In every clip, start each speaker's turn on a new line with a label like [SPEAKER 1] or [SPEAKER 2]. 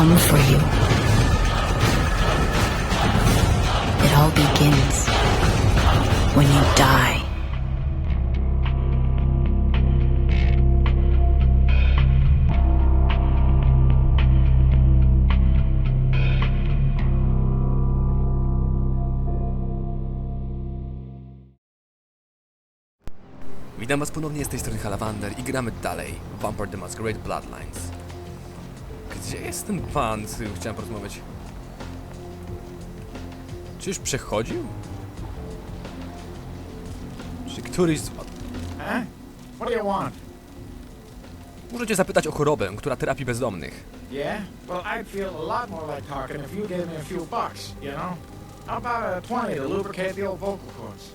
[SPEAKER 1] come for you. It all begins when you die.
[SPEAKER 2] Witam was ponownie z tej strony Halavander i gramy dalej Vampire the Masquerade Bloodlines. Gdzie jest ten pan, z którym chciałem porozmawiać? Czy już przechodził? Czy któryś z...
[SPEAKER 3] Huh? What do you want?
[SPEAKER 2] Możecie zapytać o chorobę, która terapi bezdomnych.
[SPEAKER 3] Yeah? Well, I'd feel a lot more like talking if you gave me a few bucks, you know? How about a 20 to lubricate the old vocal cords?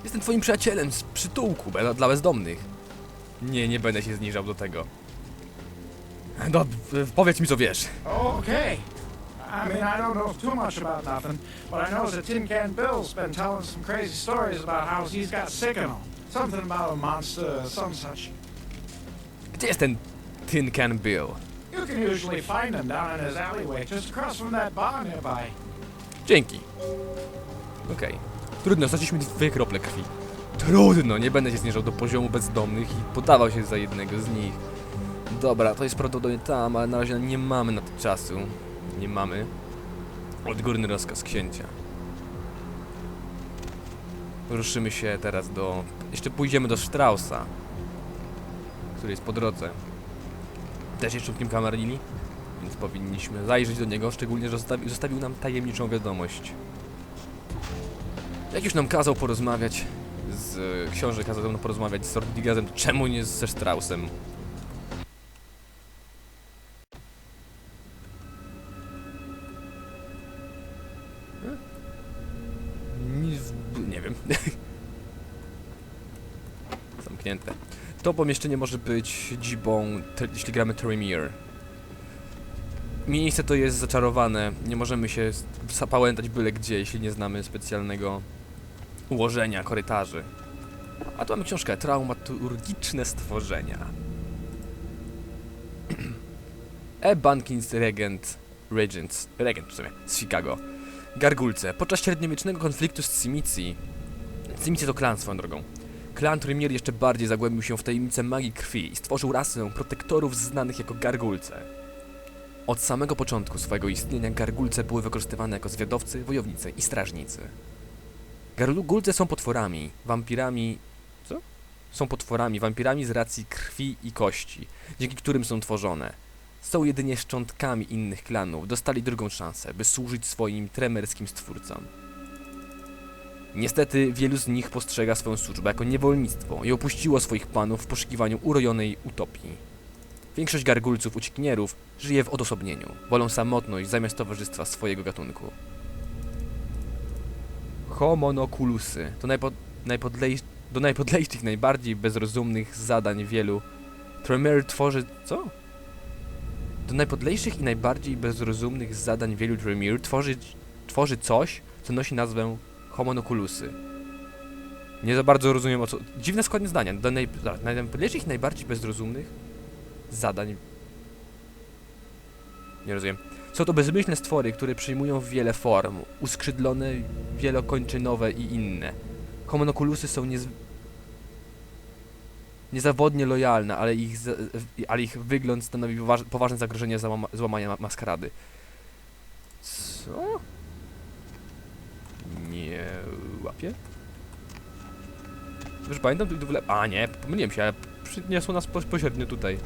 [SPEAKER 2] Jestem twoim przyjacielem z przytułku dla bezdomnych. Nie będę się zniżał do tego. No, powiedz mi co wiesz.
[SPEAKER 3] Okay. I mean, I don't know too much about nothing, but I know that Tin Can Bill's been telling some crazy stories about how he's got sick and all. Something about a monster, some such.
[SPEAKER 2] Gdzie jest ten Tin Can Bill?
[SPEAKER 3] You can usually find him down in his alleyway, just across from that bar nearby.
[SPEAKER 2] Dzięki. Okej. Trudno, straciliśmy 2 krople krwi. Trudno, nie będę się zniżał do poziomu bezdomnych i podawał się za jednego z nich. Dobra, to jest prawdopodobnie tam, ale na razie nie mamy na to czasu. Nie mamy. Odgórny rozkaz księcia. Ruszymy się teraz do... Jeszcze pójdziemy do Straussa, który jest po drodze. Też jeszcze w tym kamarili, więc powinniśmy zajrzeć do niego, szczególnie, że zostawił nam tajemniczą wiadomość. Jak już nam kazał porozmawiać z... Książę kazał nam porozmawiać z Ordigazem, to czemu nie ze Straussem? Nie wiem. Zamknięte. To pomieszczenie może być siedzibą, jeśli gramy Tremere. Miejsce to jest zaczarowane. Nie możemy się zapałętać byle gdzie, jeśli nie znamy specjalnego ułożenia korytarzy. A tu mamy książkę Traumaturgiczne stworzenia. Bankins Regent w sumie, z Chicago. Gargulce. Podczas średniowiecznego konfliktu z Cimici to klan swoją drogą. Klan Tremere jeszcze bardziej zagłębił się w tajemnicę magii krwi i stworzył rasę protektorów znanych jako gargulce. Od samego początku swojego istnienia gargulce były wykorzystywane jako zwiadowcy, wojownicy i strażnicy. Gargulce są potworami, wampirami... Co? Są potworami, wampirami z racji krwi i kości, dzięki którym są tworzone. Są jedynie szczątkami innych klanów, dostali drugą szansę, by służyć swoim tremerskim stwórcom. Niestety wielu z nich postrzega swoją służbę jako niewolnictwo i opuściło swoich panów w poszukiwaniu urojonej utopii. Większość gargulców uciekinierów żyje w odosobnieniu, wolą samotność zamiast towarzystwa swojego gatunku. Homonokulusy to do najpodlejszych, najbardziej bezrozumnych zadań wielu Tremere tworzy... Co? Do najpodlejszych i najbardziej bezrozumnych zadań wielu Tremere tworzy coś, co nosi nazwę homonokulusy. Nie za bardzo rozumiem o co... Dziwne składnie zdania. Do najpodlejszych i najbardziej bezrozumnych zadań... Nie rozumiem. Są to bezmyślne stwory, które przyjmują wiele form, uskrzydlone, wielokończynowe i inne. Homonokulusy są niezawodnie lojalne, ale ich wygląd stanowi poważne zagrożenie złamania maskarady. Co? Nie łapię? Już pamiętam, a nie, pomyliłem się, ale przyniosło nas pośrednio tutaj.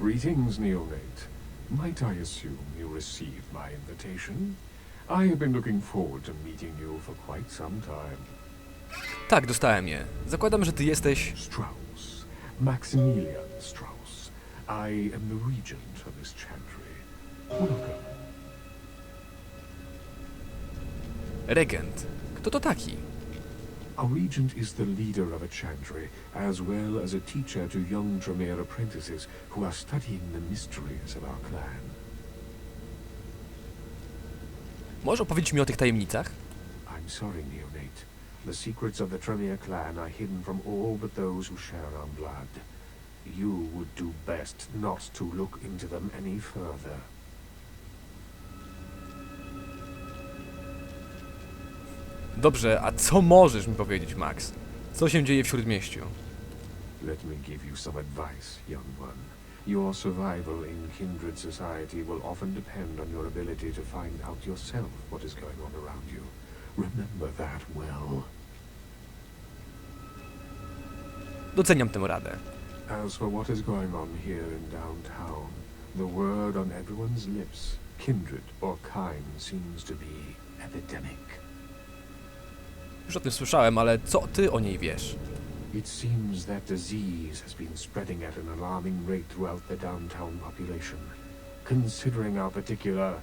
[SPEAKER 4] Greetings, neonate. Might I assume you received my invitation? I have been looking forward to meeting you for quite some time.
[SPEAKER 2] Tak, dostałem je. Zakładam, że ty jesteś...
[SPEAKER 4] Strauss. Maximilian Strauss. I am the regent of this chantry. Welcome.
[SPEAKER 2] Regent. Kto to taki?
[SPEAKER 4] A regent is the leader of a chantry, as well as a teacher to young Tremere apprentices who are studying the mysteries of our clan.
[SPEAKER 2] Możesz opowiedzieć mi o tych tajemnicach?
[SPEAKER 4] I'm sorry, Neonate. The secrets of the Tremere clan are hidden from all but those who share our blood. You would do best not to look into them any further.
[SPEAKER 2] Dobrze, a co możesz mi powiedzieć, Max? Co się dzieje w Śródmieściu?
[SPEAKER 4] Let me give you some advice, young one. Your survival in kindred society will often depend on your ability to find out yourself what is going on around you. Remember that well.
[SPEAKER 2] Doceniam tę radę.
[SPEAKER 4] As for what is going on here in downtown, the word on everyone's lips, kindred or kind, seems to be epidemic.
[SPEAKER 2] Już o tym słyszałem, ale co ty o niej wiesz?
[SPEAKER 4] It seems that disease has been spreading at an alarming rate throughout the downtown population. Considering our particular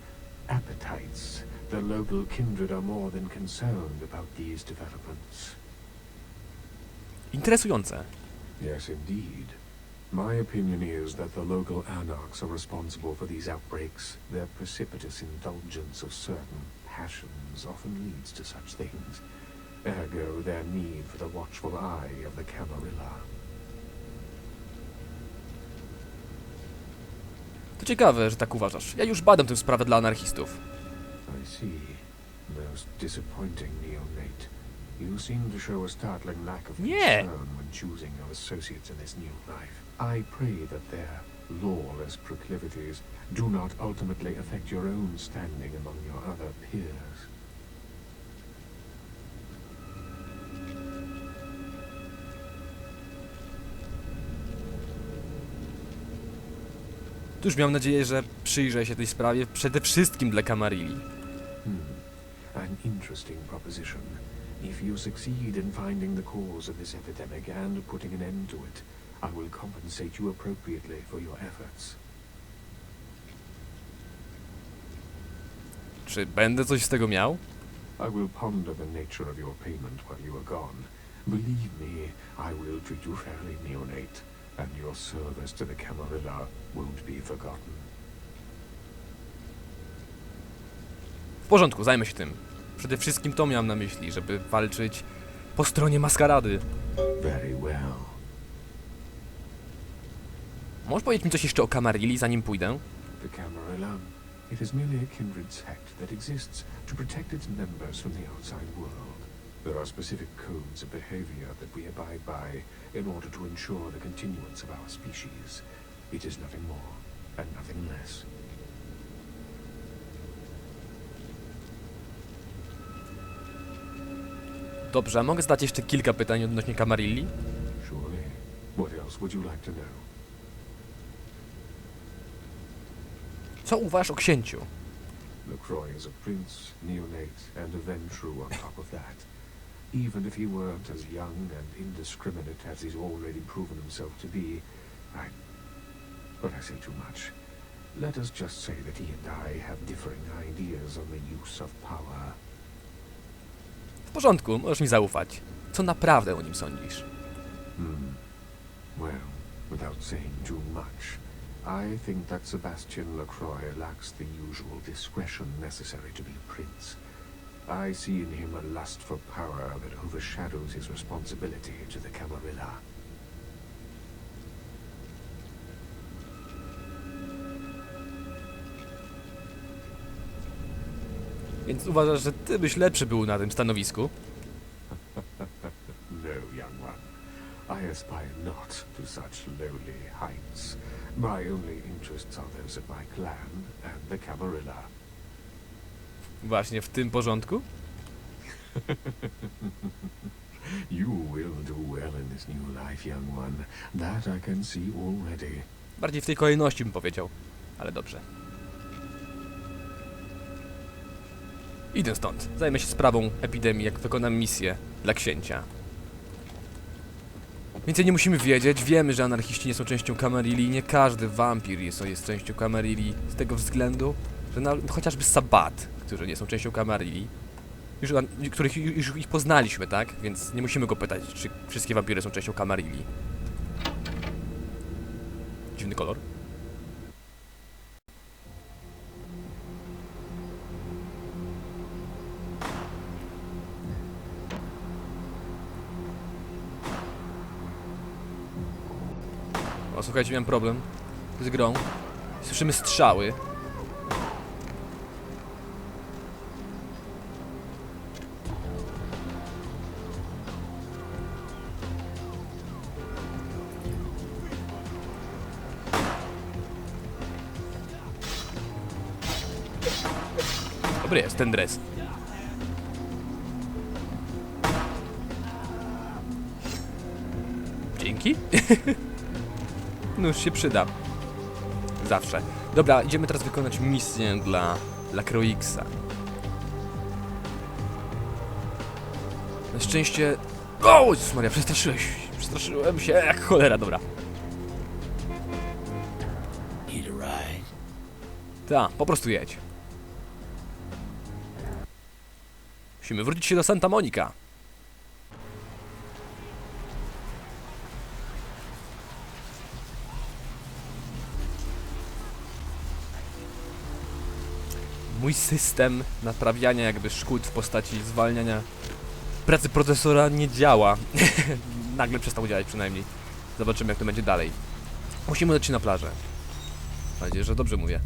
[SPEAKER 4] appetites, the local kindred are more than concerned about these developments.
[SPEAKER 2] Interesujące.
[SPEAKER 4] Yes, indeed. My opinion is that the local anarchs are responsible for these outbreaks. Their precipitous indulgence of certain passions often leads to such things. Ergo, their need for the watchful eye of the Camarilla.
[SPEAKER 2] To ciekawe, że tak uważasz. Ja już badam tę sprawę dla anarchistów.
[SPEAKER 4] I see. Most disappointing, Neonate. You seem to show a startling lack of concern when choosing your associates in this new life. I pray that their lawless proclivities do not ultimately affect your own standing among your other peers.
[SPEAKER 2] Tuż miałem nadzieję, że przyjrzę się tej sprawie przede wszystkim dla Camarilli.
[SPEAKER 4] An interesting proposition. If you succeed in finding the cause of this epidemic and putting an end to it, I will compensate you appropriately for your efforts.
[SPEAKER 2] Czy będę coś z tego miał?
[SPEAKER 4] I will ponder the nature of your payment while you are gone. Believe me, I will treat you fairly, Neonate, and your service to the Camarilla won't be forgotten.
[SPEAKER 2] W porządku, zajmę się tym. Przede wszystkim to miałem na myśli, żeby walczyć po stronie Maskarady.
[SPEAKER 4] Very well.
[SPEAKER 2] Możesz powiedzieć mi coś jeszcze o Camarilli, zanim pójdę?
[SPEAKER 4] The Camarilla. It is merely a kindred sect that exists to protect its members from the outside world. There are specific codes of behavior that we abide by in order to ensure the continuance of our species. It is nothing more and nothing less.
[SPEAKER 2] Dobrze, a mogę zadać jeszcze kilka pytań odnośnie Camarilli?
[SPEAKER 4] Surely. What else would you like to know?
[SPEAKER 2] Co uważasz o księciu?
[SPEAKER 4] LaCroix is a prince, neonate, and a Ventrue on top of that. Even if he weren't as young and indiscriminate as he's already proven himself to be, But I say too much. Let us just say that he and I have differing ideas on the use of power.
[SPEAKER 2] W porządku, możesz mi zaufać. Co naprawdę o nim sądzisz?
[SPEAKER 4] Well, without saying too much, I think that Sebastian LaCroix lacks the usual discretion necessary to be a prince. I see in him a lust for power that overshadows his responsibility to the Camarilla.
[SPEAKER 2] Więc uważasz, że ty byś lepszy był na tym stanowisku?
[SPEAKER 4] No, young one. I aspire not to such lowly heights. My only interests are those of my clan and the Camarilla.
[SPEAKER 2] Właśnie w tym porządku?
[SPEAKER 4] You will do well in this new life, young one. That I can see already.
[SPEAKER 2] Bardziej w tej kolejności bym powiedział. Ale dobrze. Idę stąd. Zajmę się sprawą epidemii, jak wykonam misję dla księcia. Więcej nie musimy wiedzieć. Wiemy, że anarchiści nie są częścią Camarilli. Nie każdy wampir jest częścią Camarilli. Z tego względu, że chociażby Sabat, którzy nie są częścią Camarilli. Których już ich poznaliśmy, tak? Więc nie musimy go pytać, czy wszystkie wampiry są częścią Camarilli. Dziwny kolor. O, słuchajcie, miałem problem z grą. Słyszymy strzały. Dobry jest ten dres. Dzięki. No już się przyda. Zawsze. Dobra, idziemy teraz wykonać misję dla Croixa. Na szczęście... O, Jezus Maria, przestraszyłem się jak cholera, dobra. Ta, po prostu jedź. Musimy wrócić się do Santa Monica. Mój system naprawiania jakby szkód w postaci zwalniania pracy procesora nie działa. Nagle przestał działać przynajmniej. Zobaczymy, jak to będzie dalej. Musimy udać się na plażę. Mam nadzieję, że dobrze mówię.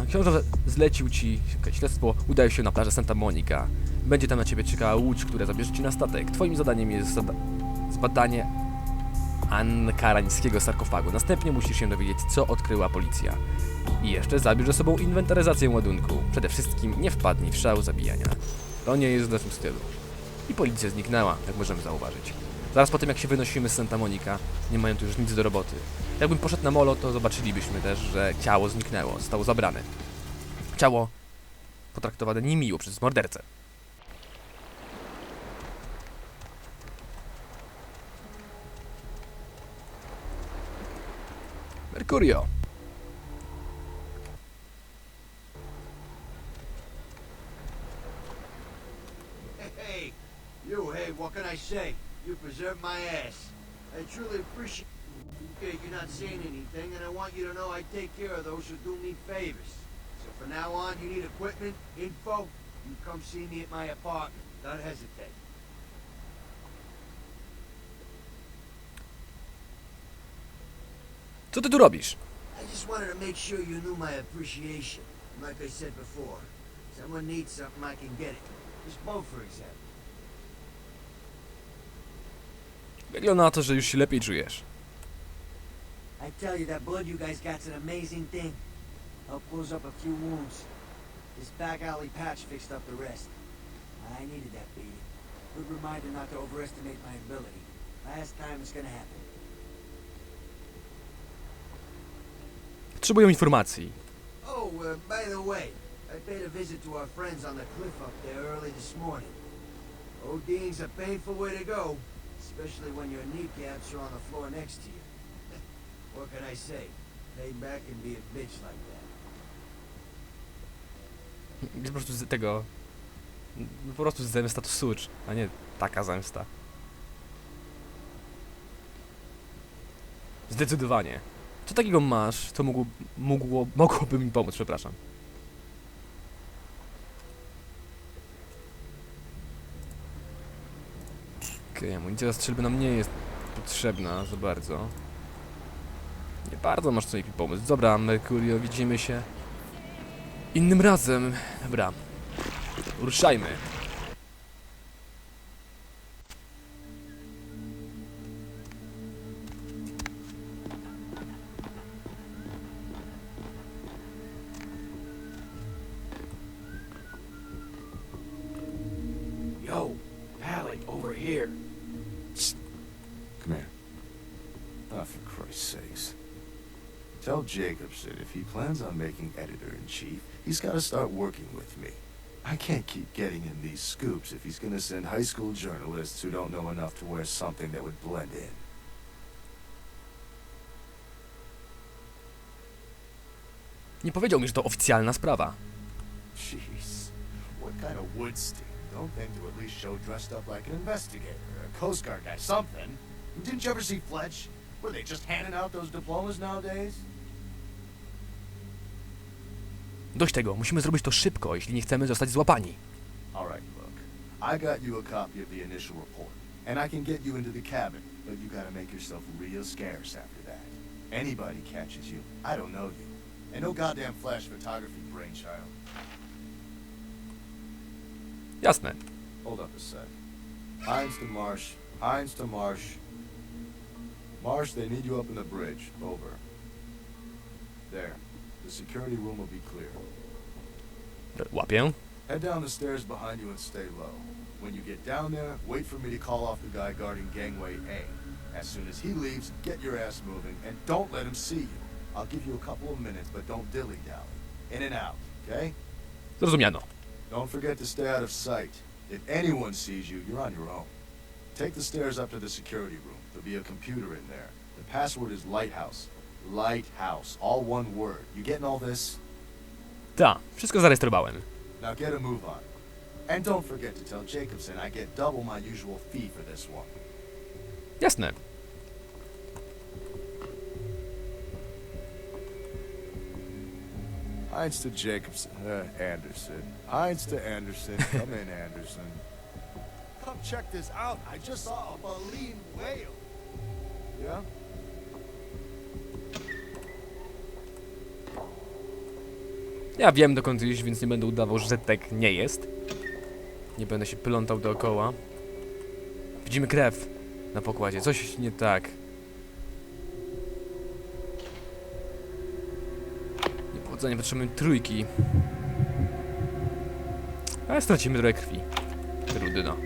[SPEAKER 2] Książę zlecił ci śledztwo, udaj się na plażę Santa Monica. Będzie tam na ciebie czekała łódź, która zabierze ci na statek. Twoim zadaniem jest zbadanie ankarańskiego sarkofagu. Następnie musisz się dowiedzieć, co odkryła policja. I jeszcze zabierz ze sobą inwentaryzację ładunku. Przede wszystkim nie wpadnij w szał zabijania. To nie jest w naszym stylu. I policja zniknęła, jak możemy zauważyć. Zaraz po tym, jak się wynosimy z Santa Monica, nie mają tu już nic do roboty. Jakbym poszedł na molo, to zobaczylibyśmy też, że ciało zniknęło, zostało zabrane. Ciało potraktowane niemiło przez mordercę. Mercurio.
[SPEAKER 5] Hey, what can I say? You preserved my ass. I truly appreciate you're not saying anything, and I want you to know I take care of those who do me favors. So from now on, you need equipment, info, you come see me at my apartment. Don't hesitate.
[SPEAKER 2] Co ty tu robisz?
[SPEAKER 5] I just wanted to make sure you knew my appreciation. Like I said before, someone needs something, I can get it. This boat, for example.
[SPEAKER 2] Wygląda na to, że już się lepiej czujesz.
[SPEAKER 5] I tell you, that blood you guys got's an amazing thing. Helped close up a few wounds. This back alley patch fixed up the rest. I needed that beating. Good reminder not to overestimate my ability. Last time it's gonna happen.
[SPEAKER 2] Potrzebują informacji.
[SPEAKER 5] Oh, by the way, I paid a visit to our friends on the cliff up there early this morning. ODing's a painful way to go, especially when your kneecaps are on the floor next to you. What can I say? Lay back and be a bitch like that.
[SPEAKER 2] Po prostu z tego... Po prostu zemsta to sucz, a nie taka zemsta. Zdecydowanie. Co takiego masz, co mogłoby mi pomóc, przepraszam. Okej, amunicja do strzelby nam nie jest potrzebna za bardzo. Nie bardzo masz co mi pomóc. Dobra, Mercurio, widzimy się innym razem. Dobra, ruszajmy.
[SPEAKER 3] Yo, Hallie, over here.
[SPEAKER 6] Come here. Oh, for Christ's sakes. Tell Jacobs that if he plans on making editor-in-chief, he's got to start working with me. I can't keep getting him these scoops if he's gonna send high school journalists who don't know enough to wear something that would blend in.
[SPEAKER 2] Nie powiedział mi, że to oficjalna sprawa.
[SPEAKER 6] Jeez. What kind of woodstein? Don't think to at least show dressed up like an investigator or a Coast Guard guy, something. Didn't you ever see Fletch? Were they just handing out those diplomas nowadays?
[SPEAKER 2] Dość tego, musimy zrobić to szybko, jeśli nie chcemy zostać złapani.
[SPEAKER 6] All right, look. I got you a copy of the initial report, and I can get you into the cabin. but you gotta make yourself real scarce after that. Anybody catches you, I don't know you. And no goddamn flash photography, brainchild.
[SPEAKER 2] Jasne.
[SPEAKER 6] Hold up a sec. Hines to Marsh. Hines to Marsh. Marsh, they need you up in the bridge. Over. There. The security room will be clear.
[SPEAKER 2] Łapię.
[SPEAKER 6] Head down the stairs behind you and stay low. When you get down there, wait for me to call off the guy guarding gangway A. As soon as he leaves, get your ass moving and don't let him see you. I'll give you a couple of minutes, but don't dilly-dally. In and out, okay?
[SPEAKER 2] Zrozumiano.
[SPEAKER 6] Don't forget to stay out of sight. If anyone sees you, you're on your own. Take the stairs up to the security room. There'll be a computer in there. The password is Lighthouse. Lighthouse. All one word. You getting all this?
[SPEAKER 2] Ta, wszystko zarejestrowałem.
[SPEAKER 6] Now get a move on. And don't forget to tell Jacobson I get double my usual fee for this one.
[SPEAKER 2] Jasne.
[SPEAKER 6] Hines to Jacobson. Anderson. Hines to Anderson. Come in, Anderson. Come check this out. I just saw a baleen whale. Yeah?
[SPEAKER 2] Ja wiem dokąd iść, więc nie będę udawał, że tak nie jest. Nie będę się plątał dookoła. Widzimy krew na pokładzie. Coś nie tak. Niepowodzenie, potrzebujemy trójki. Ale stracimy trochę krwi. Trudno.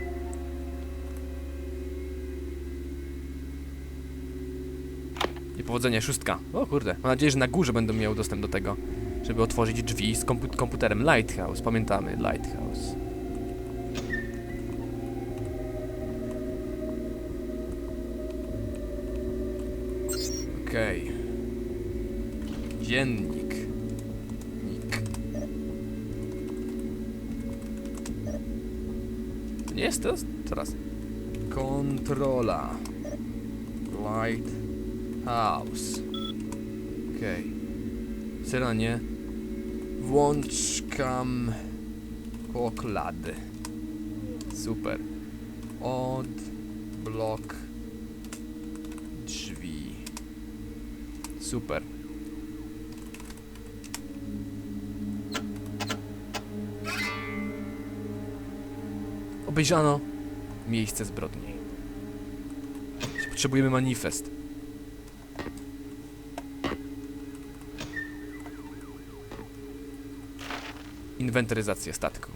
[SPEAKER 2] Niepowodzenie, 6. O kurde, mam nadzieję, że na górze będę miał dostęp do tego, żeby otworzyć drzwi z komputerem. Lighthouse, pamiętamy, Lighthouse. Okej. Dziennik. Nik. To nie jest to? Teraz. Kontrola. Lighthouse. Okej. Syranie. Włącz poklady. Super. Odblok drzwi. Super. Obejrzano miejsce zbrodni. Potrzebujemy manifest. Inwentaryzacja statku.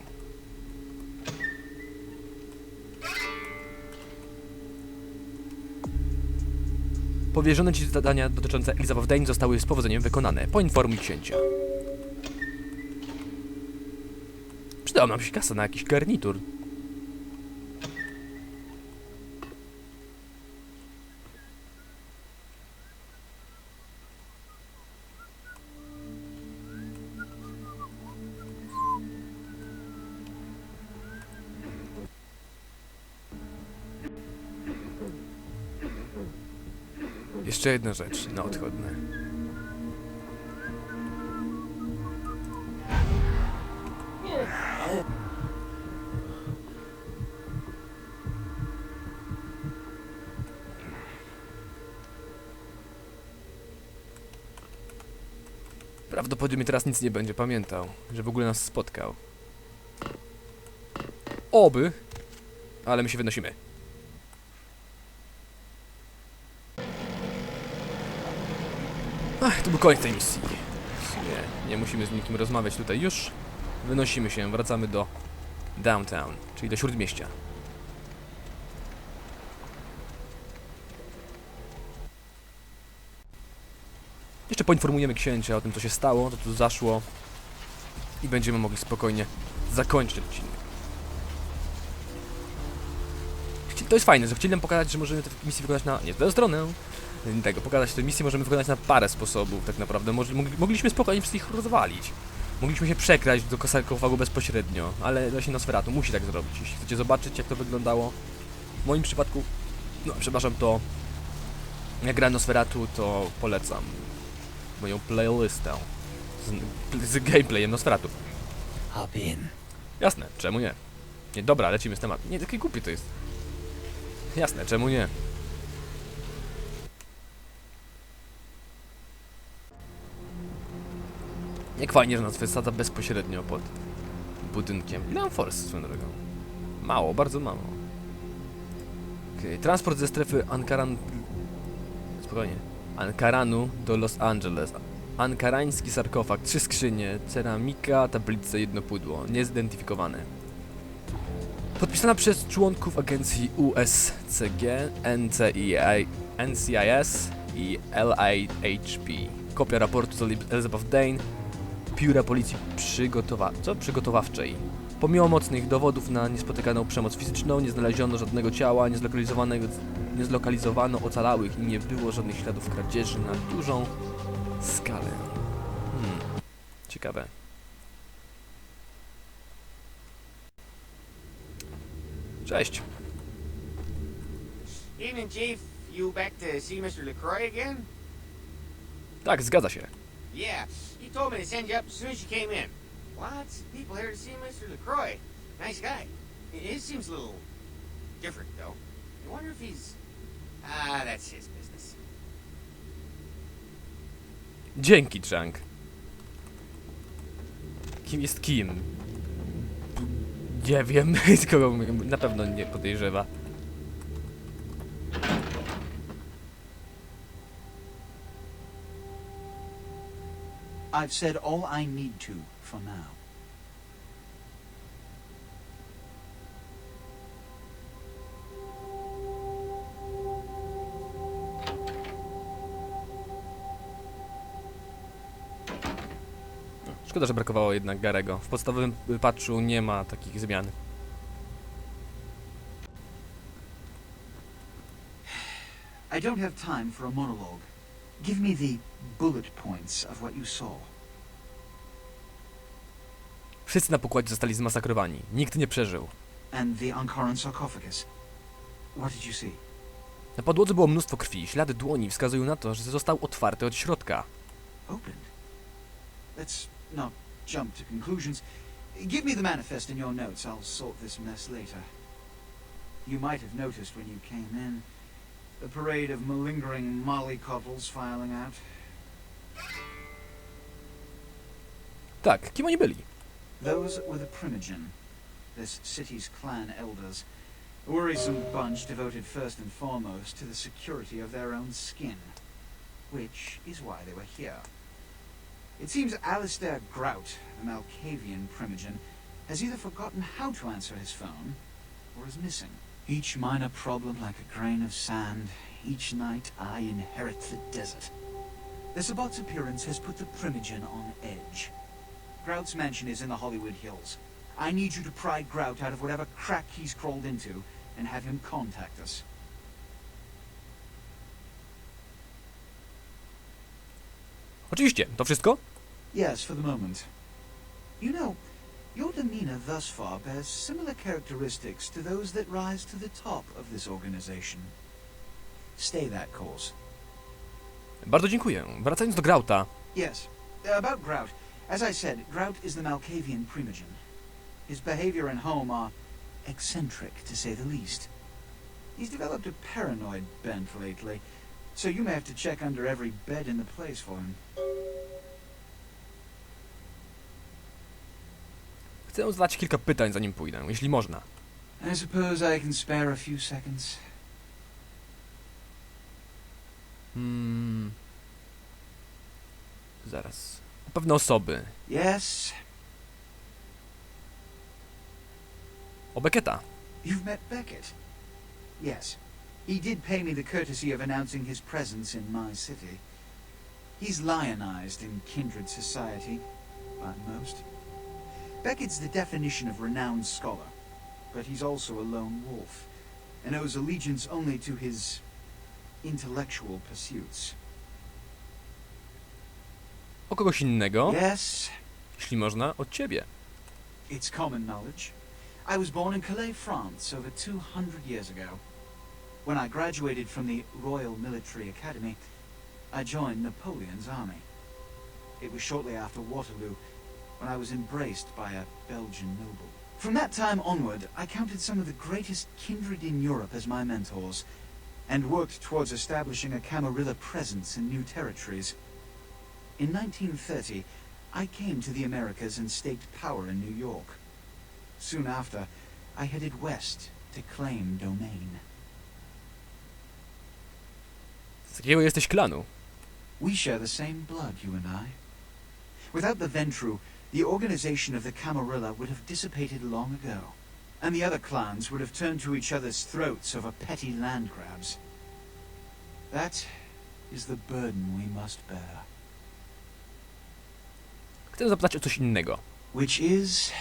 [SPEAKER 2] Powierzone ci zadania dotyczące Elizabeth Dane zostały z powodzeniem wykonane. Poinformuj księcia. Przydała nam się kasa na jakiś garnitur. Jeszcze jedna rzecz na odchodne. Prawdopodobnie teraz nic nie będzie pamiętał, że w ogóle nas spotkał. Oby, ale my się wynosimy. Ach, to był koniec tej misji. Nie musimy z nikim rozmawiać tutaj już. Wynosimy się, wracamy do downtown, czyli do śródmieścia. Jeszcze poinformujemy księcia o tym, co się stało, co tu zaszło i będziemy mogli spokojnie zakończyć odcinek. To jest fajne, że chcieli nam pokazać, że możemy tę misję wykonać na... nie, tę stronę tego, pokazać tę misję możemy wykonać na parę sposobów, tak naprawdę. Mogliśmy spokojnie wszystkich rozwalić. Mogliśmy się przekraść do sarkofagu bezpośrednio, ale właśnie Nosferatu musi tak zrobić. Jeśli chcecie zobaczyć, jak to wyglądało, w moim przypadku, no przepraszam, to jak gra Nosferatu, to polecam moją playlistę z gameplayem Nosferatu.
[SPEAKER 1] Hop in.
[SPEAKER 2] Jasne, czemu nie? Nie, dobra, lecimy z tematu. Nie, takie głupie to jest. Jasne, czemu nie? Jak fajnie, że nas wysadza bezpośrednio pod budynkiem. Ile mam force swoją drogą? Mało, bardzo mało. Okej, transport ze strefy Spokojnie. Ankaranu do Los Angeles. Ankarański sarkofag, 3 skrzynie, ceramika, tablice, jedno pudło. Niezidentyfikowane. Podpisana przez członków agencji USCG, NCIS i LAHP. Kopia raportu z Elizabeth Dane, Biura Policji Przygotowawczej. Pomimo mocnych dowodów na niespotykaną przemoc fizyczną, nie znaleziono żadnego ciała, nie zlokalizowano ocalałych i nie było żadnych śladów kradzieży na dużą skalę. Ciekawe. Cześć.
[SPEAKER 7] Evening, Chief. You back to see Mr. LaCroix again?
[SPEAKER 2] Tak, zgadza się.
[SPEAKER 7] Yeah, he told me to send you up as soon as you came in. Lots of people here to see Mr. LaCroix. Nice guy. His seems a little different, though. I wonder if he's... that's his business.
[SPEAKER 2] Dzięki, Chang. Kim jest kim? Nie wiem, kogo na pewno nie podejrzewa.
[SPEAKER 8] I've said all I need to for now.
[SPEAKER 2] Szkoda, że brakowało jednak Garego. W podstawowym patchu nie ma takich zmian.
[SPEAKER 8] I don't have time for a monologue. Give me the bullet points of what you saw.
[SPEAKER 2] Wszyscy na pokładzie zostali zmasakrowani. Nikt nie przeżył.
[SPEAKER 8] And the Ankaran sarcophagus. What did you see?
[SPEAKER 2] Na podłodze było mnóstwo krwi. Ślady dłoni wskazują na to, że został otwarty od środka.
[SPEAKER 8] Opened? Let's not jump to conclusions. Give me the manifest in your notes. I'll sort this mess later. You might have noticed when you came in a parade of malingering mollycoddles filing out.
[SPEAKER 2] Tak, kim oni byli?
[SPEAKER 8] Those were the Primogen, this city's clan elders. A worrisome bunch devoted first and foremost to the security of their own skin. Which is why they were here. It seems Alistair Grout, the Malkavian Primogen, has either forgotten how to answer his phone, or is missing. Each minor problem like a grain of sand. Each night I inherit the desert. The Sabbat's appearance has put the Primogen on edge. Grout's mansion is in the Hollywood Hills. I need you to pry Grout out of whatever crack he's crawled into and have him contact us.
[SPEAKER 2] Oczywiście, to wszystko?
[SPEAKER 8] Yes, for the moment. You know, your demeanor thus far bears similar characteristics to those that rise to the top of this organization. Stay that course.
[SPEAKER 2] Bardzo dziękuję. Wracając do Grauta.
[SPEAKER 8] Yes, about Grout. As I said, Grout is the Malkavian Primogen. His behavior and home are eccentric, to say the least. He's developed a paranoid bent lately, so you may have to check under every bed in the place for him.
[SPEAKER 2] Chcę zadać kilka pytań, zanim pójdę, jeśli można.
[SPEAKER 8] I suppose I can spare a few seconds.
[SPEAKER 2] Zaraz. Pewne osoby.
[SPEAKER 8] Yes?
[SPEAKER 2] O Becketa.
[SPEAKER 8] You've met Beckett? Yes. He did pay me the courtesy of announcing his presence in my city. He's lionized in kindred society, by most. Beckett's the definition of renowned scholar, but he's also a lone wolf, and owes allegiance only to his intellectual pursuits.
[SPEAKER 2] O kogoś innego,
[SPEAKER 8] Yes,
[SPEAKER 2] jeśli można, od ciebie.
[SPEAKER 8] it's common knowledge. I was born in Calais, France, over 200 years ago. When I graduated from the Royal Military Academy, I joined Napoleon's army. It was shortly after Waterloo, when I was embraced by a Belgian noble. From that time onward, I counted some of the greatest kindred in Europe as my mentors, and worked towards establishing a Camarilla presence in new territories. In 1930, I came to the Americas and staked power in New York. Soon after, I headed west to claim domain.
[SPEAKER 2] Z jakiego jesteś klanu?
[SPEAKER 8] We share the same blood, you and I. Without the Ventrue, the organization of the Camarilla would have dissipated long ago, and the other clans would have turned to each other's throats over petty land grabs. That is the burden we must bear.
[SPEAKER 2] Chcę zapytać o coś innego.
[SPEAKER 8] Which is...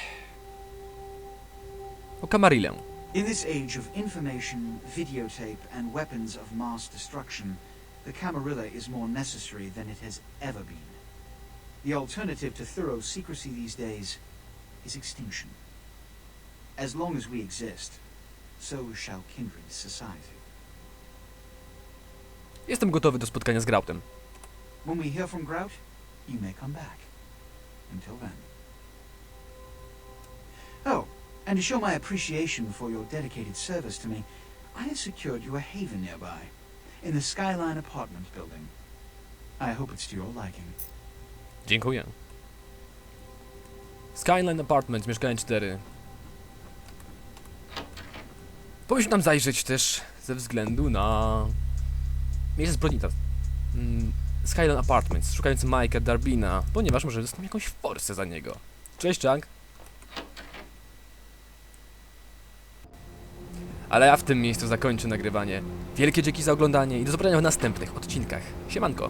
[SPEAKER 2] O Camarillę.
[SPEAKER 8] In this age of information, videotape, and weapons of mass destruction, the Camarilla is more necessary than it has ever been. The alternative to thorough secrecy these days is extinction. As long as we exist, so shall kindred society.
[SPEAKER 2] Jestem gotowy do spotkania z Grautem.
[SPEAKER 8] When we hear from Grout, you may come back. Until then. Oh, and to show my appreciation for your dedicated service to me, I have secured you a haven nearby, in the Skyline apartment building. I hope it's to your liking.
[SPEAKER 2] Dziękuję. Skyline Apartments, mieszkanie 4. Powinien tam zajrzeć też ze względu na miejsce zbrodnictwa. Skyline Apartments, szukający Mike'a Darbina, ponieważ może dostać jakąś forsę za niego. Cześć, Chang. Ale ja w tym miejscu zakończę nagrywanie. Wielkie dzięki za oglądanie i do zobaczenia w następnych odcinkach. Siemanko.